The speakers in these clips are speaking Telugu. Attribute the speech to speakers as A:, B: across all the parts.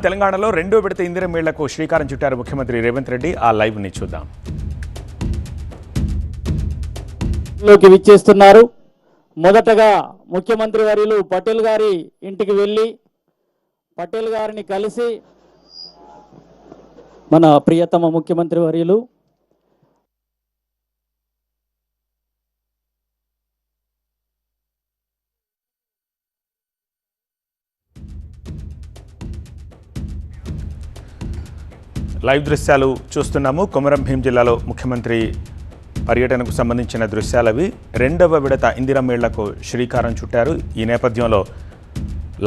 A: తెలంగాణలో రెండో విడత ఇందిరమ్మ ఇళ్లకు శ్రీకారం చుట్టారు ముఖ్యమంత్రి రేవంత్ రెడ్డి. ఆ లైవ్ ని చూద్దాం.
B: విచ్చేస్తున్నారు. మొదటగా ముఖ్యమంత్రి వర్యులు పటేల్ గారి ఇంటికి వెళ్ళి పటేల్ గారిని కలిసి మన ప్రియతమ ముఖ్యమంత్రి వర్యులు
A: లైవ్ దృశ్యాలు చూస్తున్నాము. కొమరం భీం జిల్లాలో ముఖ్యమంత్రి పర్యటనకు సంబంధించిన దృశ్యాలవి. రెండవ విడత ఇందిరమ్మ ఇళ్లకు శ్రీకారం చుట్టారు. ఈ నేపథ్యంలో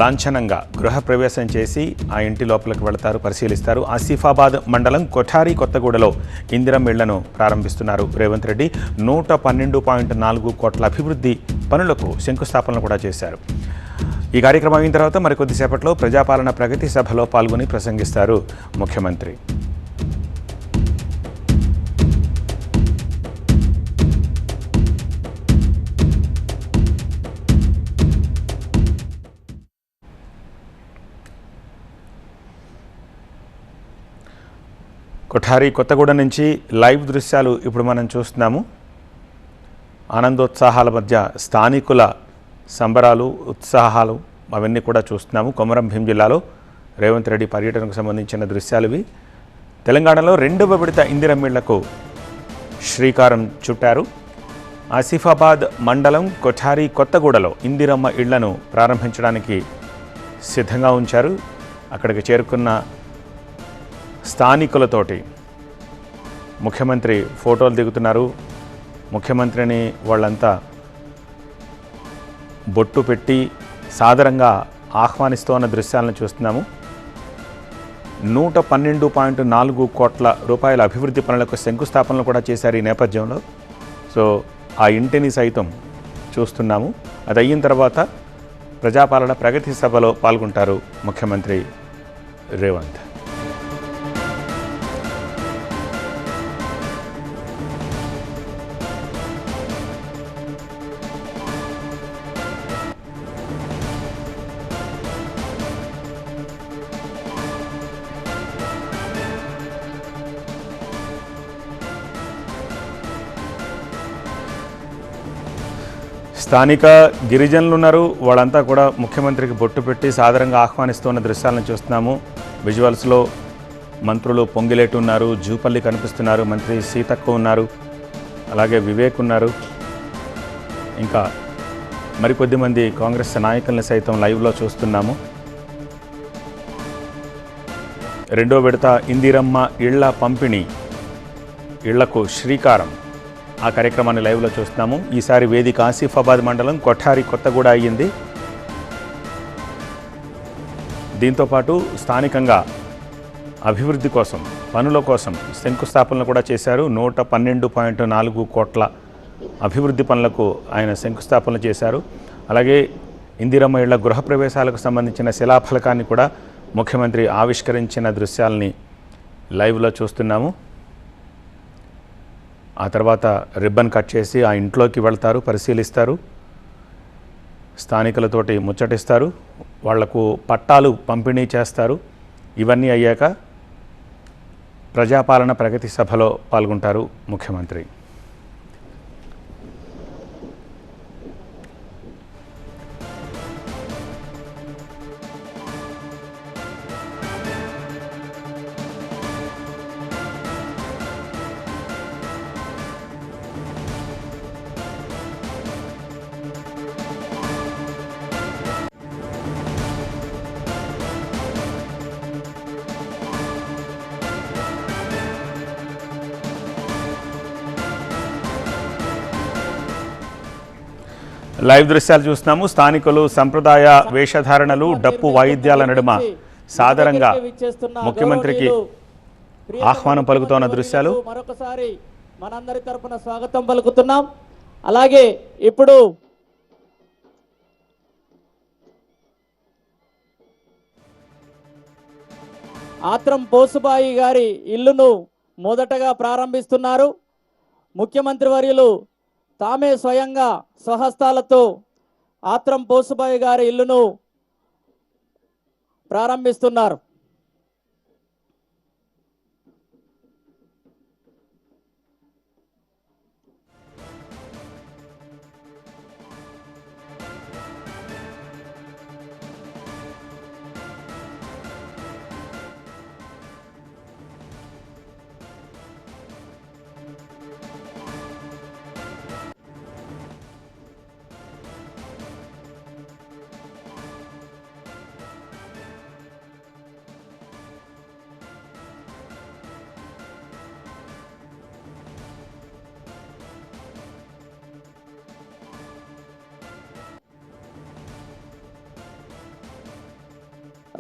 A: లాంఛనంగా గృహప్రవేశం చేసి ఆ ఇంటి లోపలికి వెళతారు, పరిశీలిస్తారు. ఆసిఫాబాద్ మండలం కొఠారి కొత్తగూడలో ఇందిరమ్మ ఇళ్లను ప్రారంభిస్తున్నారు రేవంత్ రెడ్డి. 112.4 కోట్ల అభివృద్ధి పనులకు శంకుస్థాపనలు కూడా చేశారు. ఈ కార్యక్రమం అయిన తర్వాత మరికొద్దిసేపట్లో ప్రజాపాలన ప్రగతి సభలో పాల్గొని ప్రసంగిస్తారు ముఖ్యమంత్రి. కొఠారి కొత్తగూడ నుంచి లైవ్ దృశ్యాలు ఇప్పుడు మనం చూస్తున్నాము. ఆనందోత్సాహాల మధ్య స్థానికుల సంబరాలు, ఉత్సాహాలు అవన్నీ కూడా చూస్తున్నాము. కొమరం భీం జిల్లాలో రేవంత్ రెడ్డి పర్యటనకు సంబంధించిన దృశ్యాలు. తెలంగాణలో రెండవ విడత ఇందిరమ్మ ఇళ్లకు శ్రీకారం చుట్టారు. ఆసిఫాబాద్ మండలం కొఠారి కొత్తగూడలో ఇందిరమ్మ ఇళ్లను ప్రారంభించడానికి సిద్ధంగా ఉంచారు. అక్కడికి చేరుకున్న స్థానికులతోటి ముఖ్యమంత్రి ఫోటోలు దిగుతున్నారు. ముఖ్యమంత్రిని వాళ్ళంతా బొట్టు పెట్టి సాదరంగా ఆహ్వానిస్తోన్న దృశ్యాలను చూస్తున్నాము. 112.4 కోట్ల రూపాయల అభివృద్ధి పనులకు శంకుస్థాపనలు కూడా చేశారు ఈ నేపథ్యంలో. సో ఆ ఇంటిని సైతం చూస్తున్నాము. అది అయిన తర్వాత ప్రజాపాలన ప్రగతి సభలో పాల్గొంటారు ముఖ్యమంత్రి రేవంత్. స్థానిక గిరిజనులు ఉన్నారు. వాళ్ళంతా కూడా ముఖ్యమంత్రికి బొట్టు పెట్టి సాదరంగా ఆహ్వానిస్తున్న దృశ్యాలను చూస్తున్నాము. విజువల్స్లో మంత్రులు పొంగిలేటి ఉన్నారు, జూపల్లి కనిపిస్తున్నారు, మంత్రి సీతక్క ఉన్నారు, అలాగే వివేక్ ఉన్నారు. ఇంకా మరికొద్ది మంది కాంగ్రెస్ నాయకుల్ని సైతం లైవ్లో చూస్తున్నాము. రెండో విడత ఇందిరమ్మ ఇళ్ల పంపిణీ, ఇళ్లకు శ్రీకారం, ఆ కార్యక్రమాన్ని లైవ్లో చూస్తున్నాము. ఈసారి వేదిక ఆసిఫాబాద్ మండలం కొఠారి కొత్తగూడ అయ్యింది. దీంతోపాటు స్థానికంగా అభివృద్ధి కోసం, పనుల కోసం శంకుస్థాపనలు కూడా చేశారు. 112.4 కోట్ల అభివృద్ధి పనులకు ఆయన శంకుస్థాపనలు చేశారు. అలాగే ఇందిరమ్మ ఇళ్ల గృహప్రవేశాలకు సంబంధించిన శిలాఫలకాన్ని కూడా ముఖ్యమంత్రి ఆవిష్కరించిన దృశ్యాలని లైవ్లో చూస్తున్నాము. ఆ తర్వాత రిబ్బన్ కట్ చేసి ఆ ఇంట్లోకి వెళ్తారు, పరిశీలిస్తారు, స్థానికులతోటి ముచ్చటిస్తారు, వాళ్లకు పట్టాలు పంపిణీ చేస్తారు. ఇవన్నీ అయ్యాక ప్రజాపాలన ప్రగతి సభలో పాల్గొంటారు ముఖ్యమంత్రి. లైవ్ దృశ్యాలు చూస్తున్నాము. స్థానికులు సంప్రదాయ వేషధారణలు, డప్పు వాయిద్యాల నడుమ సాదరంగా ముఖ్యమంత్రికి ఆహ్వానం పలుకుతున్న దృశ్యాలు
B: మరొకసారి మనందరి తరపున స్వాగతం పలుకుతున్నాం. అలాగే ఇప్పుడు ఆత్రం పోసుబాయి గారి ఇల్లును మొదటగా ప్రారంభిస్తున్నారు. ముఖ్యమంత్రి వర్యులు తామే స్వయంగా స్వహస్తాలతో ఆత్రం పోసుబాయి గారి ఇల్లును ప్రారంభిస్తున్నారు.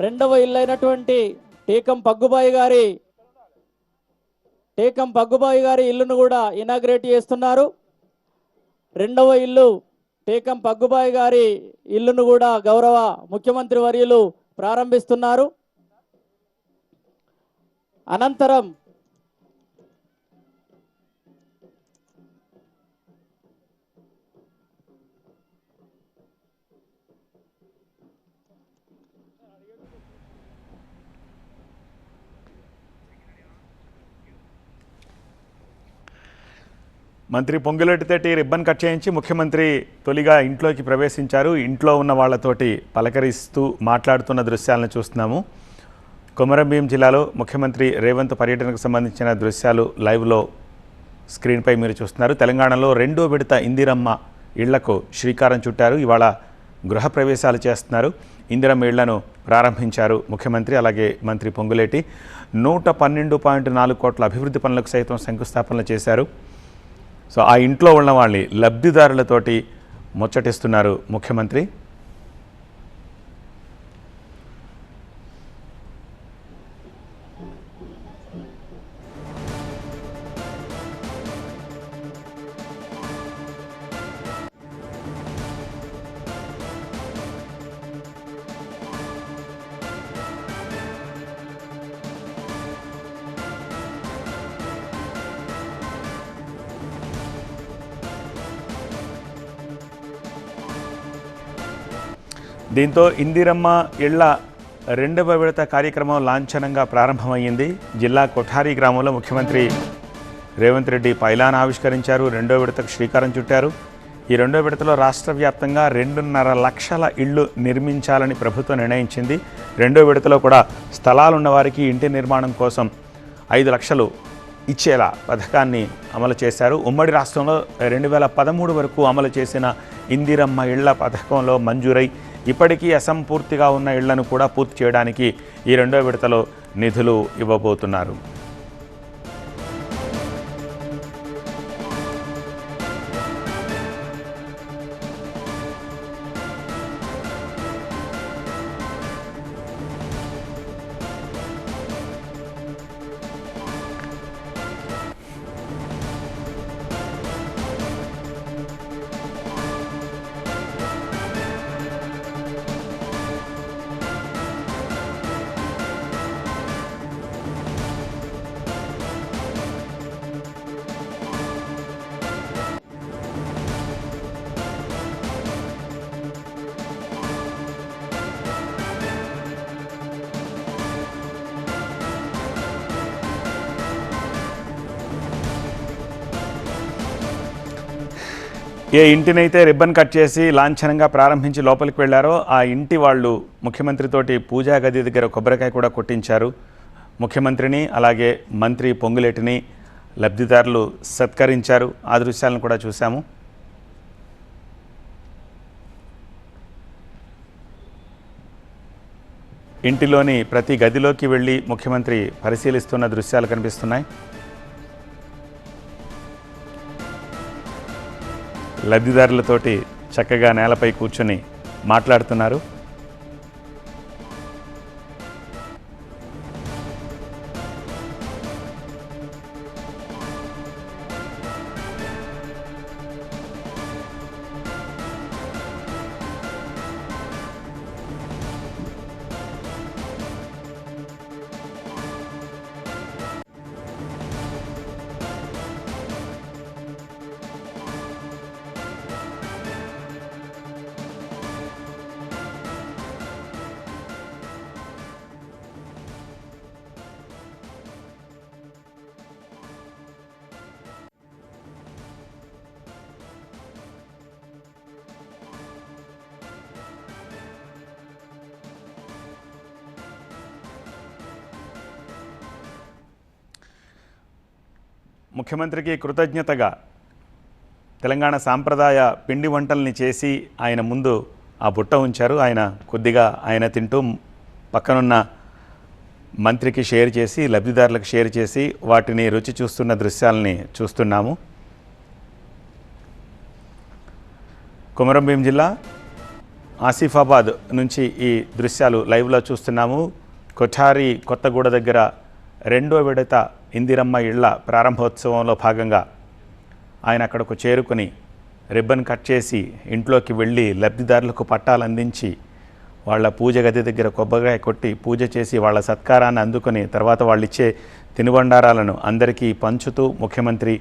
B: రెండవ ఇల్లు అయినటువంటి టేకం పగ్గుబాయి గారి ఇల్లును కూడా ఇనాగ్రేట్ చేస్తున్నారు. రెండవ ఇల్లు టేకం పగ్గుబాయి గారి ఇల్లును కూడా గౌరవ ముఖ్యమంత్రి వర్యులు ప్రారంభిస్తున్నారు. అనంతరం
A: మంత్రి పొంగులేటితోటి రిబ్బన్ కట్ చేయించి ముఖ్యమంత్రి తొలిగా ఇంట్లోకి ప్రవేశించారు. ఇంట్లో ఉన్న వాళ్ళతోటి పలకరిస్తూ మాట్లాడుతున్న దృశ్యాలను చూస్తున్నాము. కొమరంభీం జిల్లాలో ముఖ్యమంత్రి రేవంత్ పర్యటనకు సంబంధించిన దృశ్యాలు లైవ్లో స్క్రీన్పై మీరు చూస్తున్నారు. తెలంగాణలో రెండో విడత ఇందిరమ్మ ఇళ్లకు శ్రీకారం చుట్టారు. ఇవాళ గృహప్రవేశాలు చేస్తున్నారు. ఇందిరమ్మ ఇళ్లను ప్రారంభించారు ముఖ్యమంత్రి, అలాగే మంత్రి పొంగులేటి. 112.4 కోట్ల అభివృద్ధి పనులకు సైతం శంకుస్థాపనలు చేశారు. సో ఆ ఇంట్లో ఉన్న వాళ్ళని లబ్ధిదారులతోటి ముచ్చటిస్తున్నారు ముఖ్యమంత్రి. దీంతో ఇందిరమ్మ ఇళ్ల రెండవ విడత కార్యక్రమం లాంఛనంగా ప్రారంభమైంది. జిల్లా కొఠారి గ్రామంలో ముఖ్యమంత్రి రేవంత్ రెడ్డి పైలాన్ ఆవిష్కరించారు. రెండో విడతకు శ్రీకారం చుట్టారు. ఈ రెండో విడతలో రాష్ట్ర వ్యాప్తంగా 2.5 లక్షల ఇళ్లు నిర్మించాలని ప్రభుత్వం నిర్ణయించింది. రెండో విడతలో కూడా స్థలాలున్న వారికి ఇంటి నిర్మాణం కోసం 5 లక్షలు ఇచ్చేలా పథకాన్ని అమలు చేశారు. ఉమ్మడి రాష్ట్రంలో 2013 వరకు అమలు చేసిన ఇందిరమ్మ ఇళ్ల పథకంలో మంజూరై ఇప్పటికీ అసంపూర్తిగా ఉన్న ఇళ్లను కూడా పూర్తి చేయడానికి ఈ రెండో విడతలో నిధులు ఇవ్వబోతున్నారు. ఏ ఇంటినైతే రిబ్బన్ కట్ చేసి లాంఛనంగా ప్రారంభించి లోపలికి వెళ్లారో ఆ ఇంటి వాళ్ళు ముఖ్యమంత్రితోటి పూజా గది దగ్గర కొబ్బరికాయ కూడా కొట్టించారు. ముఖ్యమంత్రిని అలాగే మంత్రి పొంగులేటిని లబ్ధిదారులు సత్కరించారు. ఆ దృశ్యాలను కూడా చూసాము. ఇంటిలోని ప్రతి గదిలోకి వెళ్ళి ముఖ్యమంత్రి పరిశీలిస్తున్న దృశ్యాలు కనిపిస్తున్నాయి. లబ్ధిదారులతోటి చక్కగా నేలపై కూర్చొని మాట్లాడుతున్నారు. ముఖ్యమంత్రికి కృతజ్ఞతగా తెలంగాణ సాంప్రదాయ పిండి వంటల్ని చేసి ఆయన ముందు ఆ బుట్ట ఉంచారు. ఆయన తింటూ పక్కనున్న మంత్రికి షేర్ చేసి లబ్ధిదారులకు షేర్ చేసి వాటిని రుచి చూస్తున్న దృశ్యాలని చూస్తున్నాము. కొమరంభీం జిల్లా ఆసిఫాబాద్ నుంచి ఈ దృశ్యాలు లైవ్లో చూస్తున్నాము. కొఠారి కొత్తగూడ దగ్గర రెండో విడత ఇందిరమ్మ ఇళ్ల ప్రారంభోత్సవంలో భాగంగా ఆయన అక్కడకు చేరుకుని రిబ్బన్ కట్ చేసి ఇంట్లోకి వెళ్ళి లబ్ధిదారులకు పట్టాలు అందించి వాళ్ళ పూజ గది దగ్గర కొబ్బరికాయ కొట్టి పూజ చేసి వాళ్ళ సత్కారాన్ని అందుకొని తర్వాత వాళ్ళు ఇచ్చే తినుబండారాలను అందరికీ పంచుతూ ముఖ్యమంత్రి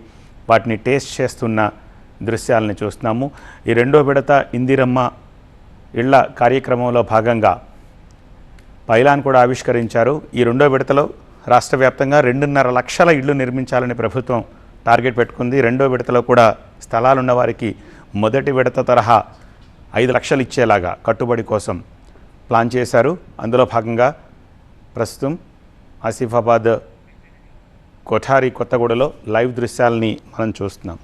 A: వాటిని టేస్ట్ చేస్తున్న దృశ్యాలను చూస్తున్నాము. ఈ రెండో విడత ఇందిరమ్మ ఇళ్ల కార్యక్రమంలో భాగంగా పైలాన్ కూడా ఆవిష్కరించారు. ఈ రెండో విడతలో రాష్ట్ర వ్యాప్తంగా 2.5 లక్షల ఇళ్లు నిర్మించాలని ప్రభుత్వం టార్గెట్ పెట్టుకుంది. రెండో విడతలో కూడా స్థలాలున్న వారికి మొదటి విడత తరహా 5 లక్షలు ఇచ్చేలాగా కట్టుబడి కోసం ప్లాన్ చేశారు. అందులో భాగంగా ప్రస్తుతం ఆసిఫాబాద్ కొఠారి కొత్తగూడలో లైవ్ దృశ్యాలని మనం చూస్తున్నాం.